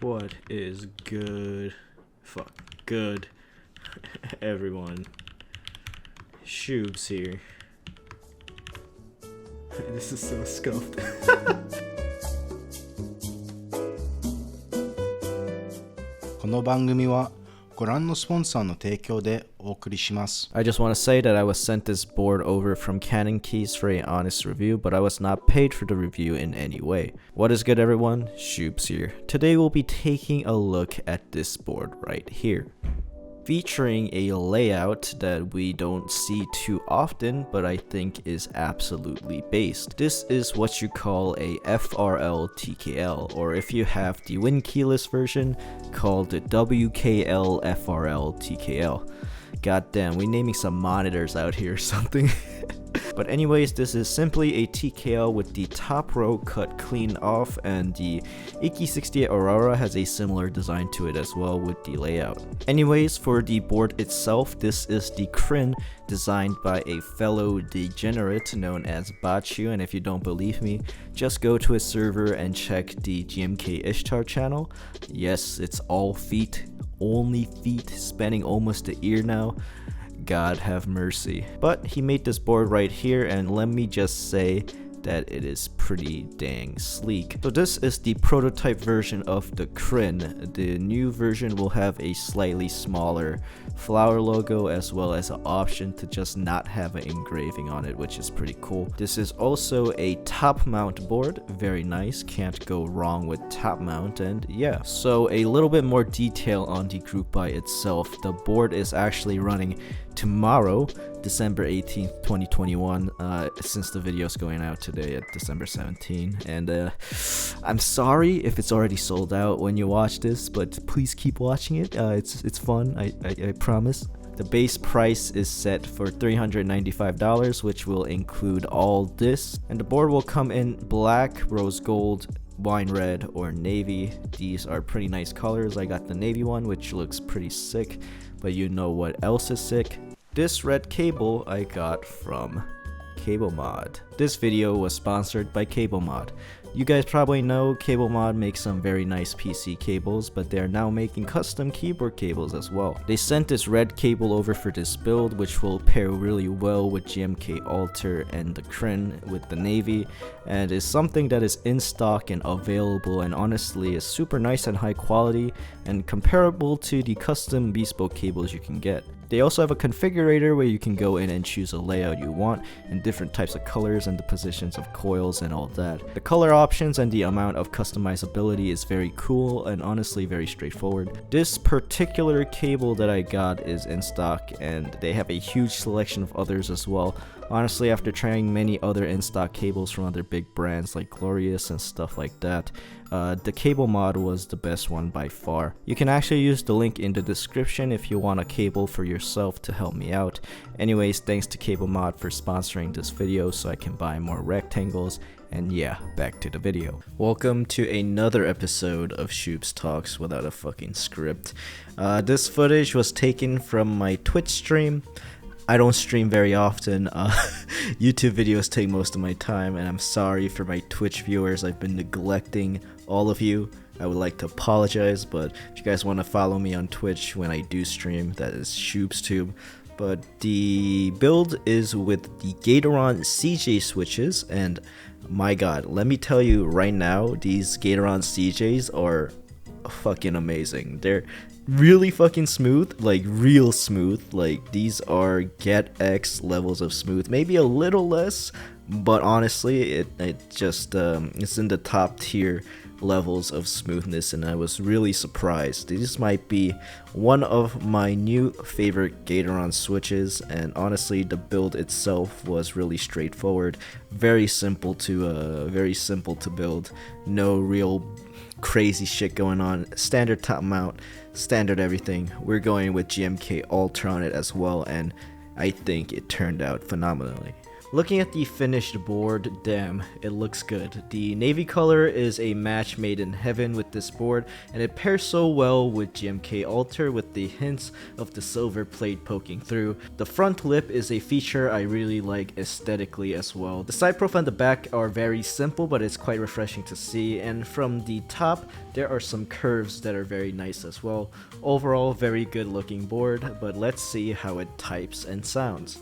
What is good? Fuck, good. Everyone. Shoobs here. This is so scuffed. この番組はご覧のスポンサーの提供でお送りします。 I just want to say that I was sent this board over from Kinetic for an honest review, but I was not paid for the review in any way. What is good, everyone? Shoobs here. Today we'll be taking a look at this board right here, featuring a layout that we don't see too often, but I think is absolutely based. This is what you call a FRLTKL, or if you have the win keyless version, called the WKL FRLTKL. Goddamn, we naming some monitors out here or something. But anyways, this is simply a TKL with the top row cut clean off, and the Iki68 Aurora has a similar design to it as well with the layout. Anyways, for the board itself, this is the Crin designed by a fellow degenerate known as Bachoo, and if you don't believe me, just go to his server and check the GMK Ishtar channel. Yes, it's all feet, only feet, spanning almost the ear now. God have mercy. But he made this board right here, and let me just say that it is pretty dang sleek. So this is the prototype version of the Crin. The new version will have a slightly smaller flower logo, as well as an option to just not have an engraving on it, which is pretty cool. This is also a top mount board, very nice, can't go wrong with top mount. And yeah, so a little bit more detail on the group by itself. The board is actually running tomorrow, December 18th, 2021, since the video is going out today at December 17. And I'm sorry if it's already sold out when you watch this, but please keep watching it. It's fun, I promise. The base price is set for $395, which will include all this, and the board will come in black, rose gold, wine red, or navy. These are pretty nice colors. I got the navy one, which looks pretty sick, but you know what else is sick? This red cable I got from CableMod. This video was sponsored by CableMod. You guys probably know CableMod makes some very nice PC cables, but they are now making custom keyboard cables as well. They sent this red cable over for this build, which will pair really well with GMK Alter and the Crin with the navy, and is something that is in stock and available, and honestly is super nice and high quality and comparable to the custom bespoke cables you can get. They also have a configurator where you can go in and choose a layout you want and different types of colors and the positions of coils and all that. The color options and the amount of customizability is very cool and honestly very straightforward. This particular cable that I got is in stock, and they have a huge selection of others as well. Honestly, after trying many other in-stock cables from other big brands like Glorious and stuff like that, the CableMod was the best one by far. You can actually use the link in the description if you want a cable for yourself to help me out. Anyways, thanks to CableMod for sponsoring this video so I can buy more rectangles. And yeah, back to the video. Welcome to another episode of Shoobs Talks without a fucking script. This footage was taken from my Twitch stream. I don't stream very often. YouTube videos take most of my time, and I'm sorry for my Twitch viewers. I've been neglecting all of you. I would like to apologize, but if you guys want to follow me on Twitch when I do stream, that is ShoobsTube. But the build is with the Gateron CJ switches, and my god, let me tell you right now, these Gateron CJs are fucking amazing. They're really fucking smooth, like real smooth. Like these are Get X levels of smooth, maybe a little less, but honestly it just it's in the top tier levels of smoothness, and I was really surprised. This might be one of my new favorite Gateron switches, and honestly the build itself was really straightforward, very simple to build, no real crazy shit going on, standard top mount, standard everything. We're going with GMK Alter on it as well, and I think it turned out phenomenally. Looking at the finished board, damn, it looks good. The navy color is a match made in heaven with this board, and it pairs so well with GMK Alter with the hints of the silver plate poking through. The front lip is a feature I really like aesthetically as well. The side profile and the back are very simple, but it's quite refreshing to see, and from the top, there are some curves that are very nice as well. Overall, very good looking board, but let's see how it types and sounds.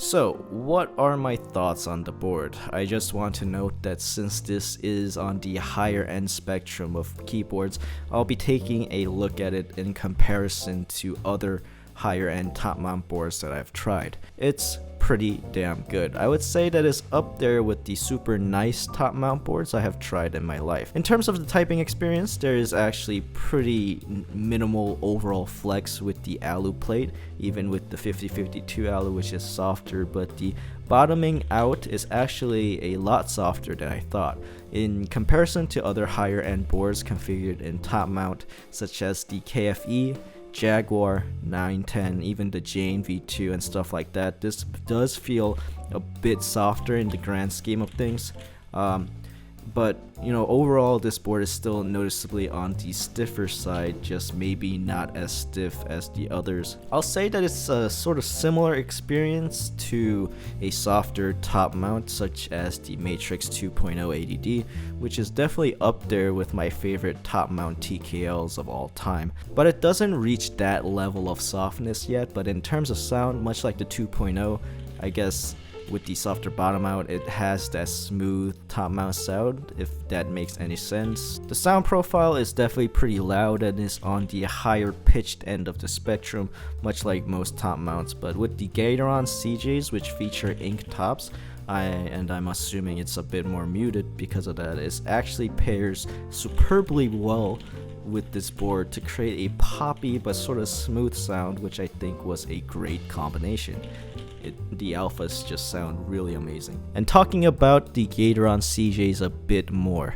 So, what are my thoughts on the board? I just want to note that since this is on the higher end spectrum of keyboards, I'll be taking a look at it in comparison to other higher end top mount boards that I've tried. It's pretty damn good. I would say that it's up there with the super nice top mount boards I have tried in my life. In terms of the typing experience, there is actually pretty minimal overall flex with the alu plate, even with the 5052 alu, which is softer, but the bottoming out is actually a lot softer than I thought. In comparison to other higher end boards configured in top mount, such as the KFE, Jaguar, 910, even the Jane V2 and stuff like that, this does feel a bit softer in the grand scheme of things. But you know, overall this board is still noticeably on the stiffer side, just maybe not as stiff as the others. I'll say that it's a sort of similar experience to a softer top mount such as the Matrix 2.0 ADD, which is definitely up there with my favorite top mount TKLs of all time. But it doesn't reach that level of softness yet, but in terms of sound, much like the 2.0, I guess with the softer bottom out, it has that smooth top mount sound, if that makes any sense. The sound profile is definitely pretty loud and is on the higher pitched end of the spectrum, much like most top mounts, but with the Gateron CJs, which feature ink tops, I'm assuming it's a bit more muted because of that, it actually pairs superbly well with this board to create a poppy but sort of smooth sound, which I think was a great combination. The alphas just sound really amazing. And talking about the Gateron CJs a bit more,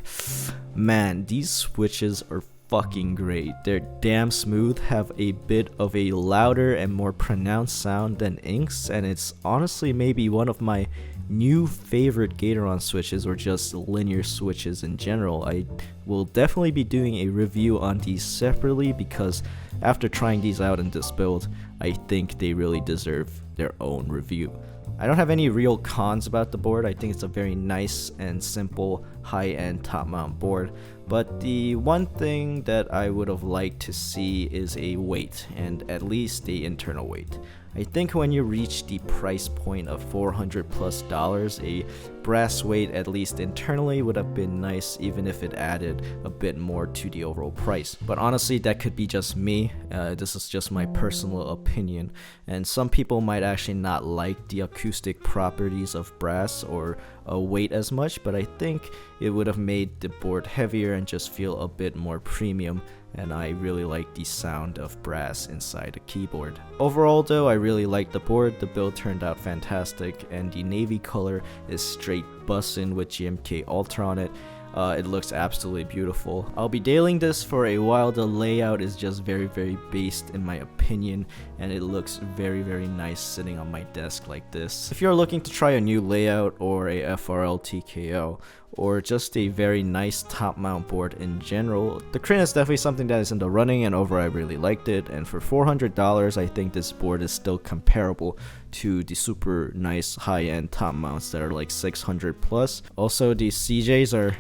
man, these switches are fucking great. They're damn smooth, have a bit of a louder and more pronounced sound than inks, and it's honestly maybe one of my new favorite Gateron switches, or just linear switches in general. I will definitely be doing a review on these separately because after trying these out in this build, I think they really deserve their own review. I don't have any real cons about the board. I think it's a very nice and simple high-end top mount board, but the one thing that I would have liked to see is a weight, and at least the internal weight. I think when you reach the price point of $400+, a brass weight, at least internally, would have been nice, even if it added a bit more to the overall price. But honestly, that could be just me. This is just my personal opinion, and some people might actually not like the acoustic properties of brass or weight as much, but I think it would have made the board heavier and just feel a bit more premium, and I really like the sound of brass inside the keyboard. Overall though, I really like the board. The build turned out fantastic, and the navy color is straight bussin' with GMK Ultra on it. It looks absolutely beautiful. I'll be detailing this for a while. The layout is just very based in my opinion, and it looks very nice sitting on my desk like this. If you're looking to try a new layout or a FRLTKL or just a very nice top mount board in general, the Crin is definitely something that is in the running, and overall I really liked it. And for $400, I think this board is still comparable to the super nice high-end top mounts that are like 600 plus. Also, these CJs are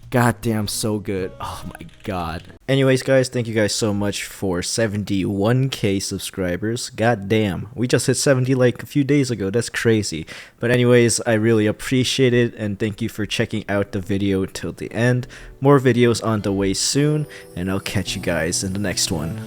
goddamn so good. Oh my god. Anyways guys, thank you guys so much for 71k subscribers. Goddamn, we just hit 70 like a few days ago. That's crazy. But anyways, I really appreciate it, and thank you for checking out the video till the end. More videos on the way soon, and I'll catch you guys in the next one.